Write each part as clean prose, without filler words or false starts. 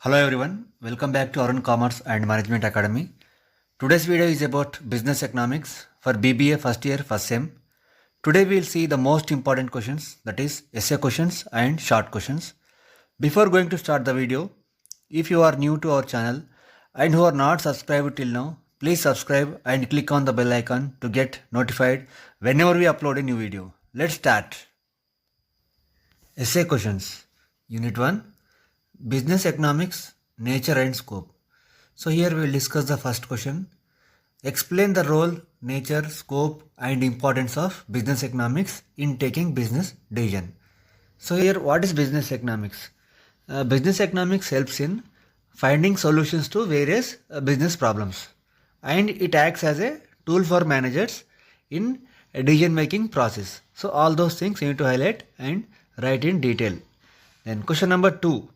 Hello everyone, welcome back to Arun Commerce and Management Academy. Today's video is about business economics for BBA first year first sem. Today we will see the most important questions, that is essay questions and short questions. Before going to start the video, if you are new to our channel and who are not subscribed till now, please subscribe and click on the bell icon to get notified whenever we upload a new video. Let's start. Essay questions. Unit 1. Business economics, nature and scope. So here we will discuss the first question. Explain the role, nature, scope and importance of business economics in taking business decision. So here what is business economics? Business economics helps in finding solutions to various business problems, and it acts as a tool for managers in a decision making process. So all those things you need to highlight and write in detail. Then question number 2.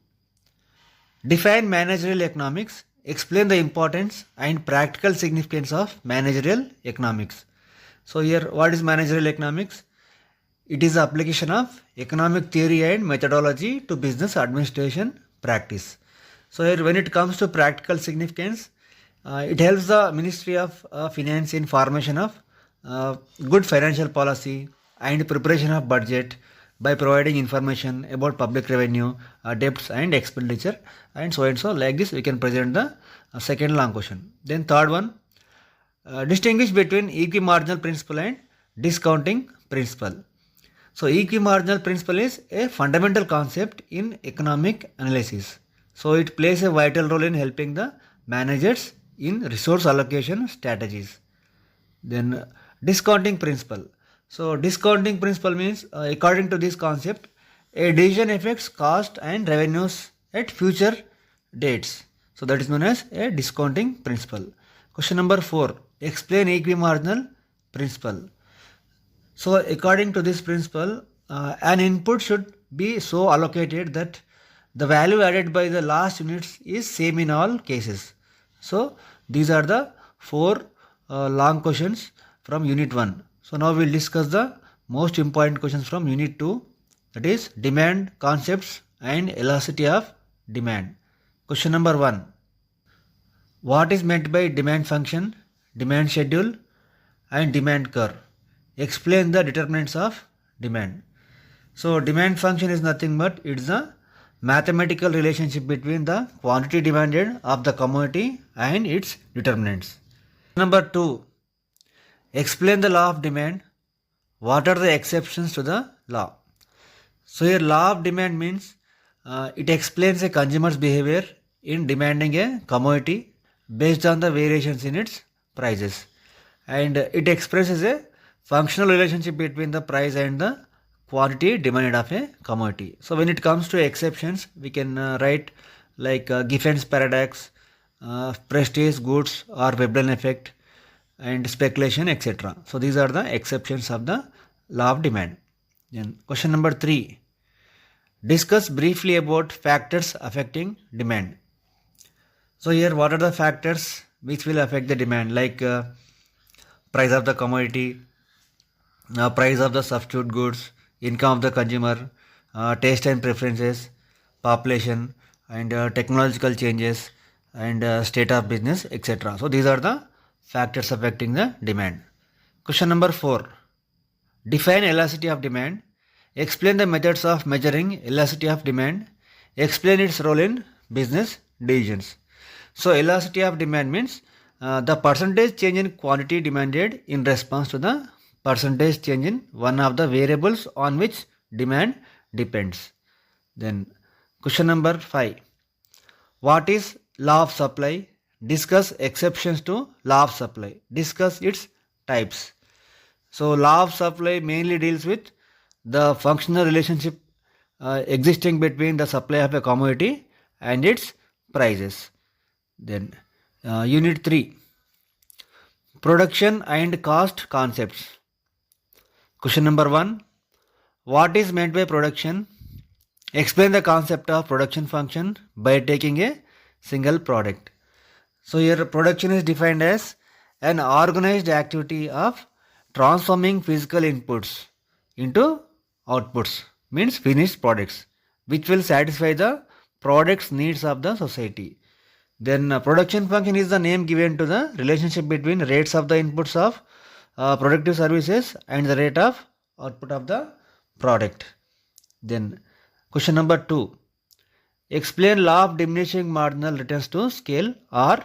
Define managerial economics. Explain the importance and practical significance of managerial economics. So here what is managerial economics? It is the application of economic theory and methodology to business administration practice. So here when it comes to practical significance, it helps the Ministry of Finance in formation of good financial policy and preparation of budget by providing information about public revenue, debts and expenditure, and so like this we can present the second long question. Then third one, distinguish between equimarginal principle and discounting principle. So equimarginal principle is a fundamental concept in economic analysis. So it plays a vital role in helping the managers in resource allocation strategies. Then discounting principle. So discounting principle means according to this concept, a decision affects cost and revenues at future dates. So that is known as a discounting principle. Question number 4. Explain equimarginal principle. So according to this principle, an input should be so allocated that the value added by the last units is same in all cases. So these are the 4 long questions from unit 1. So now we will discuss the most important questions from unit 2, that is demand, concepts and elasticity of demand. Question number 1. What is meant by demand function, demand schedule and demand curve? Explain the determinants of demand. So demand function is nothing but it's a mathematical relationship between the quantity demanded of the commodity and its determinants. Number 2. Explain the law of demand. What are the exceptions to the law? So here law of demand means it explains a consumer's behavior in demanding a commodity based on the variations in its prices, and it expresses a functional relationship between the price and the quantity demanded of a commodity. So when it comes to exceptions, we can write like Giffen's paradox, prestige goods or Veblen effect and speculation, etc. So these are the exceptions of the law of demand. Then question number 3. Discuss briefly about factors affecting demand. So here what are the factors which will affect the demand, like price of the commodity, price of the substitute goods, income of the consumer, taste and preferences, population and technological changes and state of business, etc. So these are the factors affecting the demand. Question number 4. Define elasticity of demand. Explain the methods of measuring elasticity of demand. Explain its role in business decisions. So elasticity of demand means the percentage change in quantity demanded in response to the percentage change in one of the variables on which demand depends. Then question number 5. What is law of supply? Discuss exceptions to law of supply. Discuss its types. So law of supply mainly deals with the functional relationship existing between the supply of a commodity and its prices. Then unit 3. Production and cost concepts. Question number 1. What is meant by production? Explain the concept of production function by taking a single product. So here production is defined as an organized activity of transforming physical inputs into outputs, means finished products, which will satisfy the products needs of the society. Then production function is the name given to the relationship between rates of the inputs of productive services and the rate of output of the product. Then question number 2. Explain law of diminishing marginal returns to scale or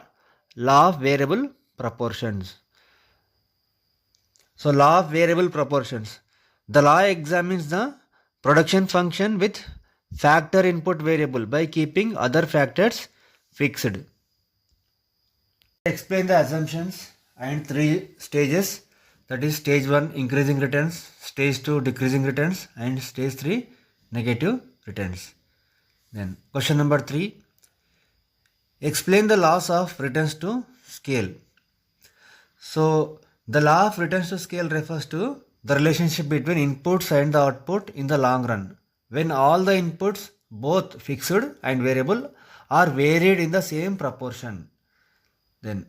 law of variable proportions. So law of variable proportions. The law examines the production function with factor input variable by keeping other factors fixed. Explain the assumptions and 3 stages, that is stage 1 increasing returns, stage 2 decreasing returns, and stage 3 negative returns. Then question number 3. Explain the laws of returns to scale. So the law of returns to scale refers to the relationship between inputs and the output in the long run, when all the inputs, both fixed and variable, are varied in the same proportion. Then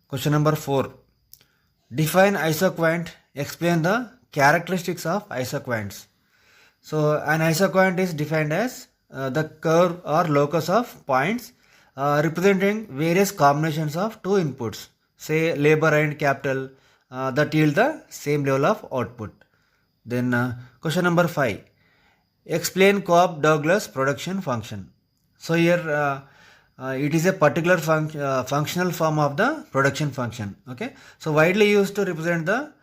question number 4. Define isoquant. Explain the characteristics of isoquants. So an isoquant is defined as the curve or locus of points representing various combinations of two inputs, say labor and capital, that yield the same level of output. Then question number 5. Explain Cobb-Douglas production function. So here it is a particular functional form of the production function. Okay, so widely used to represent the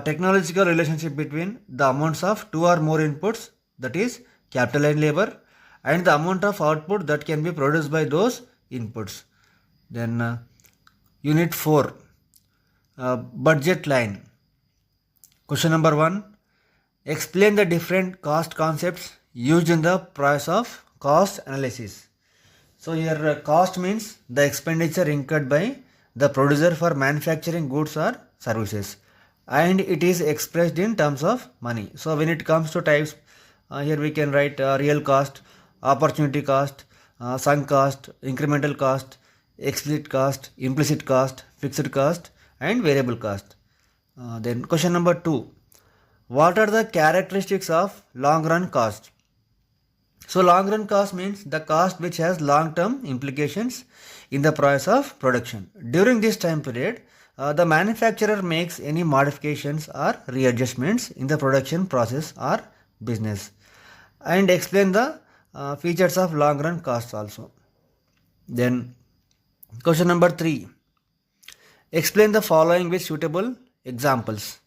technological relationship between the amounts of two or more inputs, that is capital and labor, and the amount of output that can be produced by those inputs. Then unit 4, budget line. Question number 1. Explain the different cost concepts used in the process of cost analysis. So here cost means the expenditure incurred by the producer for manufacturing goods or services, and it is expressed in terms of money. So when it comes to types, here we can write real cost, opportunity cost, sunk cost, incremental cost, explicit cost, implicit cost, fixed cost, and variable cost. Then question number 2. What are the characteristics of long run cost? So long run cost means the cost which has long term implications in the process of production. During this time period, the manufacturer makes any modifications or readjustments in the production process or business. And explain the features of long run costs also. Then question number 3. Explain the following with suitable examples.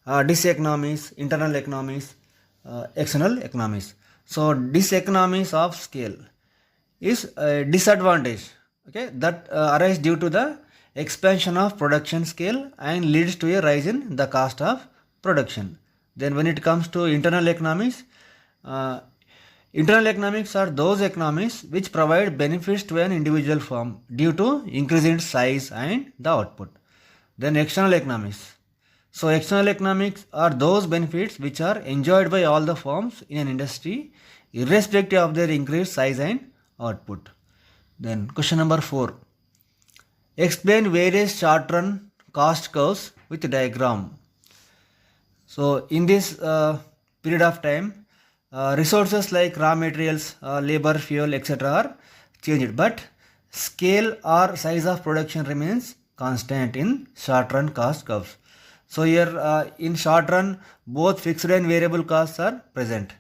Diseconomies, internal economies, external economies. So diseconomies of scale is a disadvantage, okay, that arise due to the expansion of production scale and leads to a rise in the cost of production. Then when it comes to internal economies, internal economics are those economies which provide benefits to an individual firm due to increase in size and the output. Then external economics. So external economics are those benefits which are enjoyed by all the firms in an industry irrespective of their increased size and output. Then question number 4. Explain various short run cost curves with diagram. So in this period of time, resources like raw materials, labor, fuel, etc. are changed, but scale or size of production remains constant in short run cost curves. So here in short run, both fixed and variable costs are present.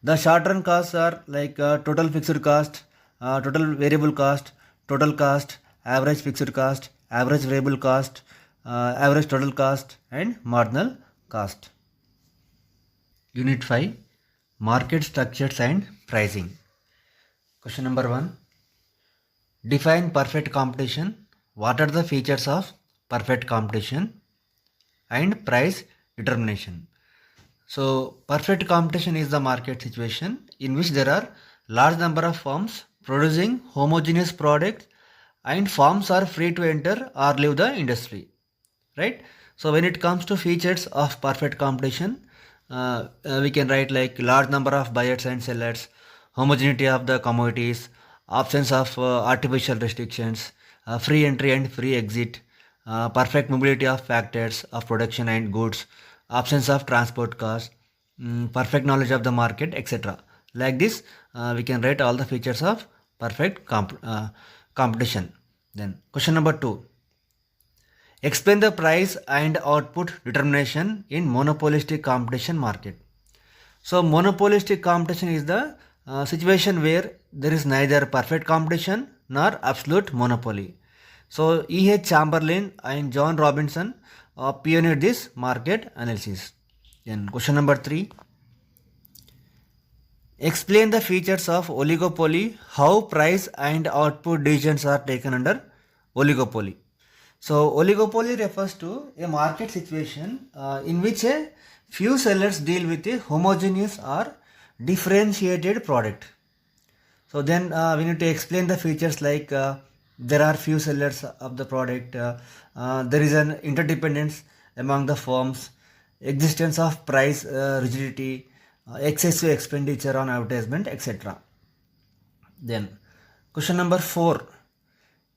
The short run costs are like total fixed cost, total variable cost, total cost, average fixed cost, average variable cost, average total cost, and marginal cost. Unit 5. Market structures and pricing. Question number 1. Define perfect competition. What are the features of perfect competition? And price determination. So perfect competition is the market situation in which there are large number of firms producing homogeneous products and firms are free to enter or leave the industry, right? So when it comes to features of perfect competition, we can write like large number of buyers and sellers, homogeneity of the commodities, absence of artificial restrictions, free entry and free exit, perfect mobility of factors of production and goods, absence of transport costs, perfect knowledge of the market, etc. Like this, we can write all the features of perfect competition. Then question number 2. Explain the price and output determination in monopolistic competition market. So monopolistic competition is the situation where there is neither perfect competition nor absolute monopoly. So E.H. Chamberlain and John Robinson pioneered this market analysis. Then question number 3. Explain the features of oligopoly, how price and output decisions are taken under oligopoly. So oligopoly refers to a market situation in which a few sellers deal with a homogeneous or differentiated product. So then we need to explain the features like there are few sellers of the product, there is an interdependence among the firms, existence of price rigidity, excessive expenditure on advertisement, etc. Then question number 4.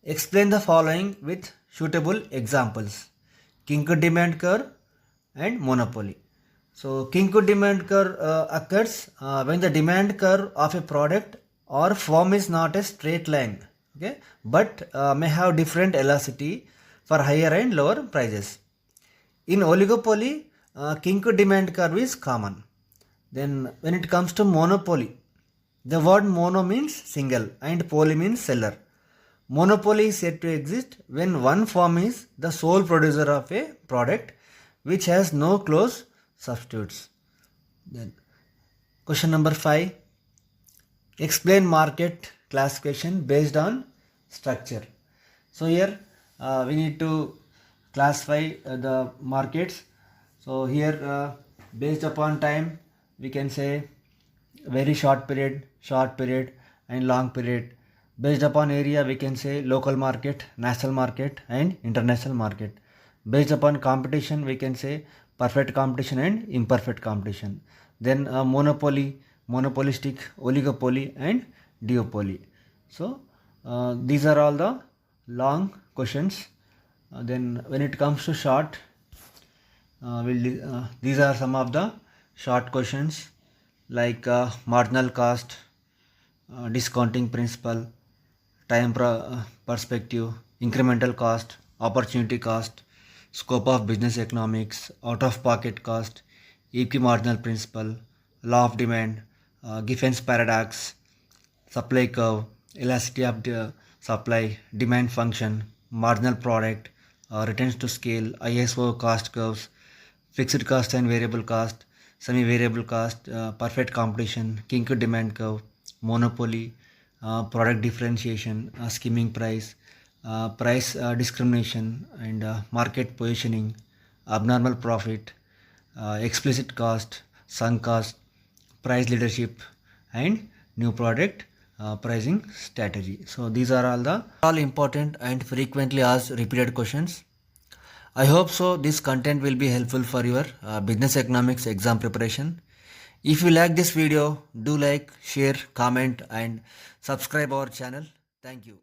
Explain the following with suitable examples: Kinkard demand curve and monopoly. So Kinkard demand curve occurs when the demand curve of a product or firm is not a straight line, okay, but may have different elasticity for higher and lower prices. In oligopoly, Kinkard demand curve is common. Then when it comes to monopoly, the word mono means single and poly means seller. Monopoly is said to exist when one firm is the sole producer of a product which has no close substitutes. Then question number 5. Explain market classification based on structure. So here we need to classify the markets. So here based upon time we can say very short period, and long period. Based upon area we can say local market, national market and international market. Based upon competition we can say perfect competition and imperfect competition. Then monopoly, monopolistic, oligopoly and duopoly. So these are all the long questions. Then when it comes to short, these are some of the short questions like marginal cost, discounting principle, time perspective, incremental cost, opportunity cost, scope of business economics, out of pocket cost, equimarginal principle, law of demand, Giffen's paradox, supply curve, elasticity of the supply, demand function, marginal product, returns to scale, ISO cost curves, fixed cost and variable cost, semi-variable cost, perfect competition, Kinkard demand curve, monopoly, product differentiation, skimming price, price discrimination and market positioning, abnormal profit, explicit cost, sunk cost, price leadership and new product pricing strategy. So these are all important and frequently asked repeated questions. I hope so this content will be helpful for your business economics exam preparation. If you like this video, do like, share, comment and subscribe our channel. Thank you.